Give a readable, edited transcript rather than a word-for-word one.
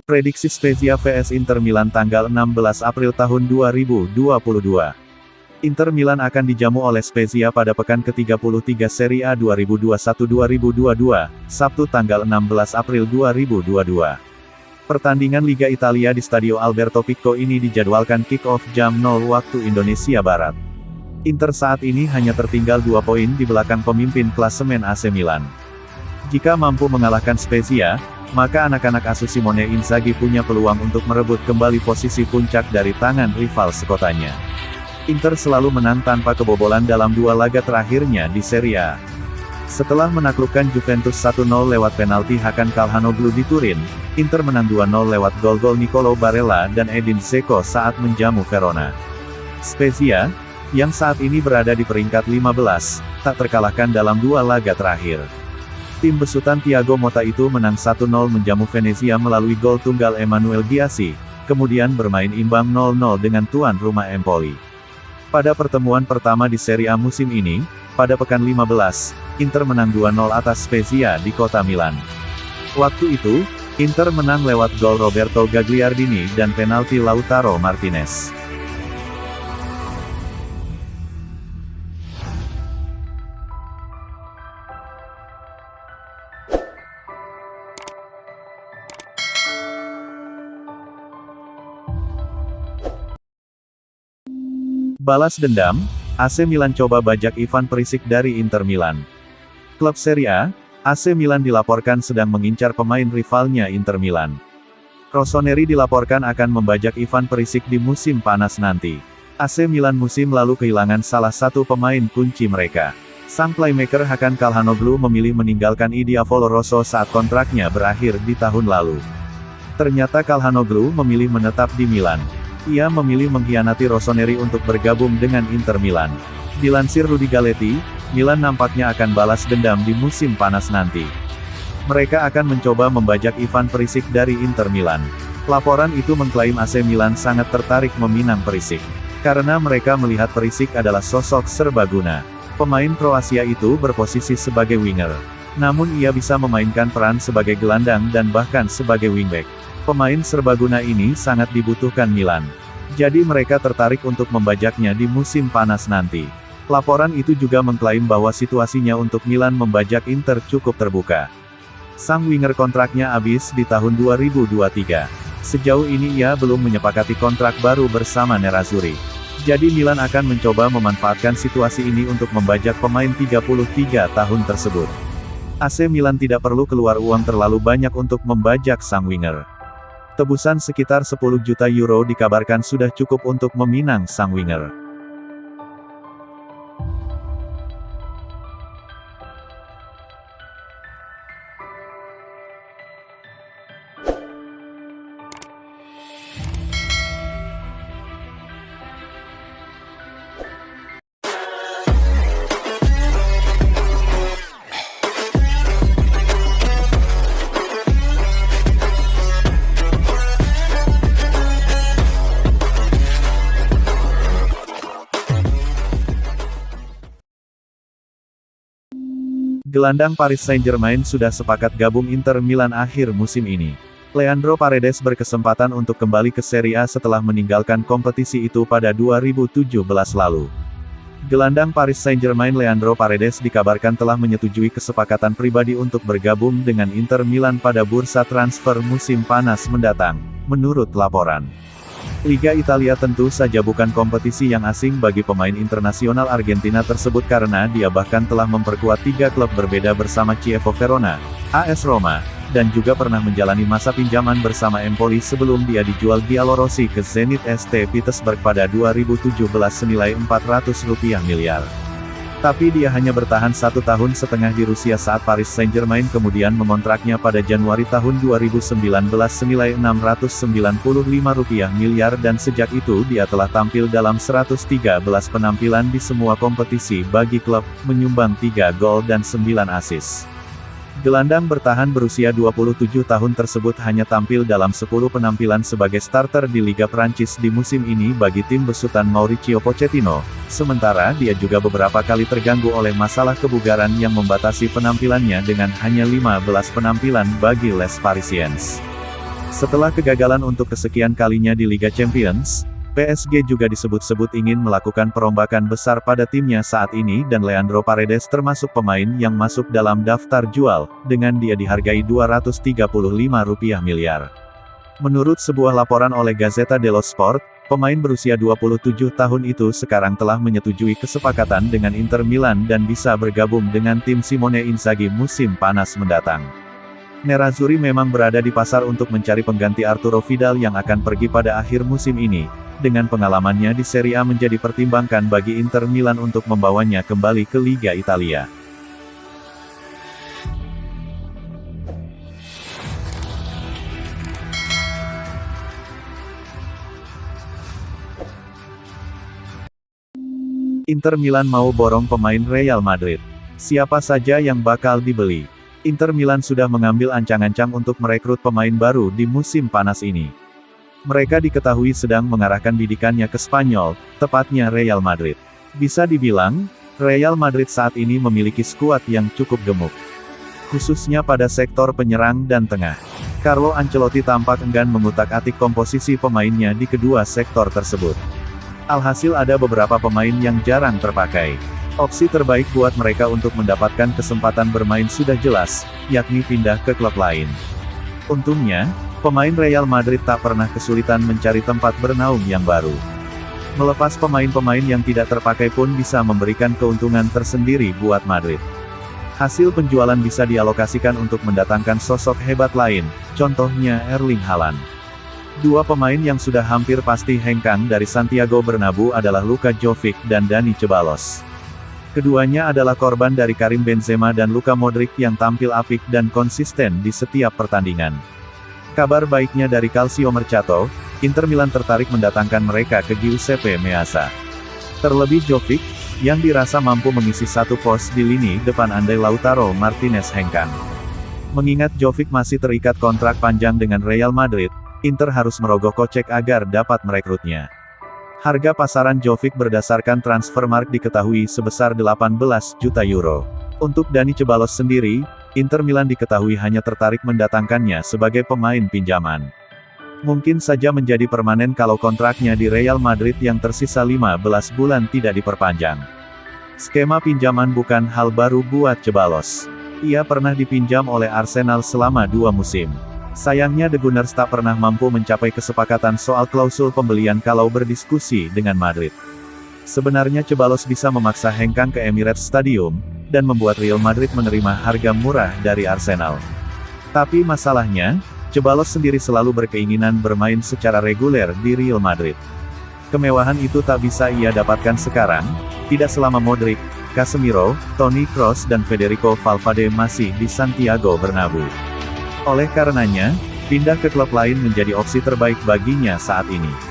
Prediksi Spezia vs Inter Milan tanggal 16 April tahun 2022. Inter Milan akan dijamu oleh Spezia pada pekan ke-33 Serie A 2021-2022, Sabtu tanggal 16 April 2022. Pertandingan Liga Italia di Stadio Alberto Picco ini dijadwalkan kick-off jam 0 waktu Indonesia Barat. Inter saat ini hanya tertinggal 2 poin di belakang pemimpin klasemen AC Milan. Jika mampu mengalahkan Spezia, maka anak-anak asuh Simone Inzaghi punya peluang untuk merebut kembali posisi puncak dari tangan rival sekotanya. Inter selalu menang tanpa kebobolan dalam 2 laga terakhirnya di Serie A. Setelah menaklukkan Juventus 1-0 lewat penalti Hakan Calhanoglu di Turin, Inter menang 2-0 lewat gol-gol Nicolo Barella dan Edin Dzeko saat menjamu Verona. Spezia, yang saat ini berada di peringkat 15, tak terkalahkan dalam 2 laga terakhir. Tim besutan Thiago Motta itu menang 1-0 menjamu Venezia melalui gol tunggal Emmanuel Biasi, kemudian bermain imbang 0-0 dengan tuan rumah Empoli. Pada pertemuan pertama di Serie A musim ini, pada pekan 15, Inter menang 2-0 atas Spezia di kota Milan. Waktu itu, Inter menang lewat gol Roberto Gagliardini dan penalti Lautaro Martinez. Balas dendam, AC Milan coba bajak Ivan Perisic dari Inter Milan. Klub Serie A, AC Milan dilaporkan sedang mengincar pemain rivalnya Inter Milan. Rossoneri dilaporkan akan membajak Ivan Perisic di musim panas nanti. AC Milan musim lalu kehilangan salah satu pemain kunci mereka. Sang playmaker Hakan Calhanoglu memilih meninggalkan I Diavolo Rosso saat kontraknya berakhir di tahun lalu. Ternyata Calhanoglu memilih menetap di Milan. Ia memilih mengkhianati Rossoneri untuk bergabung dengan Inter Milan. Dilansir Rudy Galetti, Milan nampaknya akan balas dendam di musim panas nanti. Mereka akan mencoba membajak Ivan Perisic dari Inter Milan. Laporan itu mengklaim AC Milan sangat tertarik meminang Perisic, karena mereka melihat Perisic adalah sosok serbaguna. Pemain Kroasia itu berposisi sebagai winger, namun ia bisa memainkan peran sebagai gelandang dan bahkan sebagai wingback. Pemain serbaguna ini sangat dibutuhkan Milan. Jadi mereka tertarik untuk membajaknya di musim panas nanti. Laporan itu juga mengklaim bahwa situasinya untuk Milan membajak Inter cukup terbuka. Sang winger kontraknya habis di tahun 2023. Sejauh ini ia belum menyepakati kontrak baru bersama Nerazzurri. Jadi Milan akan mencoba memanfaatkan situasi ini untuk membajak pemain 33 tahun tersebut. AC Milan tidak perlu keluar uang terlalu banyak untuk membajak sang winger. Tebusan sekitar 10 juta euro dikabarkan sudah cukup untuk meminang sang winger. Gelandang Paris Saint-Germain sudah sepakat gabung Inter Milan akhir musim ini. Leandro Paredes berkesempatan untuk kembali ke Serie A setelah meninggalkan kompetisi itu pada 2017 lalu. Gelandang Paris Saint-Germain Leandro Paredes dikabarkan telah menyetujui kesepakatan pribadi untuk bergabung dengan Inter Milan pada bursa transfer musim panas mendatang, menurut laporan. Liga Italia tentu saja bukan kompetisi yang asing bagi pemain internasional Argentina tersebut karena dia bahkan telah memperkuat 3 klub berbeda bersama Chievo Verona, AS Roma, dan juga pernah menjalani masa pinjaman bersama Empoli sebelum dia dijual Giallorossi ke Zenit St. Petersburg pada 2017 senilai Rp400 miliar. Tapi dia hanya bertahan 1,5 tahun di Rusia saat Paris Saint-Germain kemudian memontraknya pada Januari tahun 2019 senilai Rp695 miliar dan sejak itu dia telah tampil dalam 113 penampilan di semua kompetisi bagi klub, menyumbang 3 gol dan 9 assist. Gelandang bertahan berusia 27 tahun tersebut hanya tampil dalam 10 penampilan sebagai starter di Liga Prancis di musim ini bagi tim besutan Mauricio Pochettino, sementara dia juga beberapa kali terganggu oleh masalah kebugaran yang membatasi penampilannya dengan hanya 15 penampilan bagi Les Parisiens. Setelah kegagalan untuk kesekian kalinya di Liga Champions, PSG juga disebut-sebut ingin melakukan perombakan besar pada timnya saat ini dan Leandro Paredes termasuk pemain yang masuk dalam daftar jual, dengan dia dihargai Rp235 miliar. Menurut sebuah laporan oleh Gazzetta dello Sport, pemain berusia 27 tahun itu sekarang telah menyetujui kesepakatan dengan Inter Milan dan bisa bergabung dengan tim Simone Inzaghi musim panas mendatang. Nerazzurri memang berada di pasar untuk mencari pengganti Arturo Vidal yang akan pergi pada akhir musim ini. Dengan pengalamannya di Serie A menjadi pertimbangkan bagi Inter Milan untuk membawanya kembali ke Liga Italia. Inter Milan mau borong pemain Real Madrid. Siapa saja yang bakal dibeli? Inter Milan sudah mengambil ancang-ancang untuk merekrut pemain baru di musim panas ini. Mereka diketahui sedang mengarahkan bidikannya ke Spanyol, tepatnya Real Madrid. Bisa dibilang, Real Madrid saat ini memiliki skuad yang cukup gemuk. Khususnya pada sektor penyerang dan tengah. Carlo Ancelotti tampak enggan mengutak-atik komposisi pemainnya di kedua sektor tersebut. Alhasil ada beberapa pemain yang jarang terpakai. Opsi terbaik buat mereka untuk mendapatkan kesempatan bermain sudah jelas, yakni pindah ke klub lain. Untungnya, pemain Real Madrid tak pernah kesulitan mencari tempat bernaung yang baru. Melepas pemain-pemain yang tidak terpakai pun bisa memberikan keuntungan tersendiri buat Madrid. Hasil penjualan bisa dialokasikan untuk mendatangkan sosok hebat lain, contohnya Erling Haaland. Dua pemain yang sudah hampir pasti hengkang dari Santiago Bernabeu adalah Luka Jovic dan Dani Ceballos. Keduanya adalah korban dari Karim Benzema dan Luka Modric yang tampil apik dan konsisten di setiap pertandingan. Kabar baiknya dari Calcio Mercato, Inter Milan tertarik mendatangkan mereka ke Giuseppe Meazza. Terlebih Jovic, yang dirasa mampu mengisi satu pos di lini depan andai Lautaro Martinez hengkang. Mengingat Jovic masih terikat kontrak panjang dengan Real Madrid, Inter harus merogoh kocek agar dapat merekrutnya. Harga pasaran Jovic berdasarkan Transfermarkt diketahui sebesar 18 juta euro. Untuk Dani Ceballos sendiri, Inter Milan diketahui hanya tertarik mendatangkannya sebagai pemain pinjaman. Mungkin saja menjadi permanen kalau kontraknya di Real Madrid yang tersisa 15 bulan tidak diperpanjang. Skema pinjaman bukan hal baru buat Ceballos. Ia pernah dipinjam oleh Arsenal selama 2 musim. Sayangnya The Gunners tak pernah mampu mencapai kesepakatan soal klausul pembelian kalau berdiskusi dengan Madrid. Sebenarnya Ceballos bisa memaksa hengkang ke Emirates Stadium, dan membuat Real Madrid menerima harga murah dari Arsenal. Tapi masalahnya, Ceballos sendiri selalu berkeinginan bermain secara reguler di Real Madrid. Kemewahan itu tak bisa ia dapatkan sekarang, tidak selama Modric, Casemiro, Toni Kroos dan Federico Valverde masih di Santiago Bernabeu. Oleh karenanya, pindah ke klub lain menjadi opsi terbaik baginya saat ini.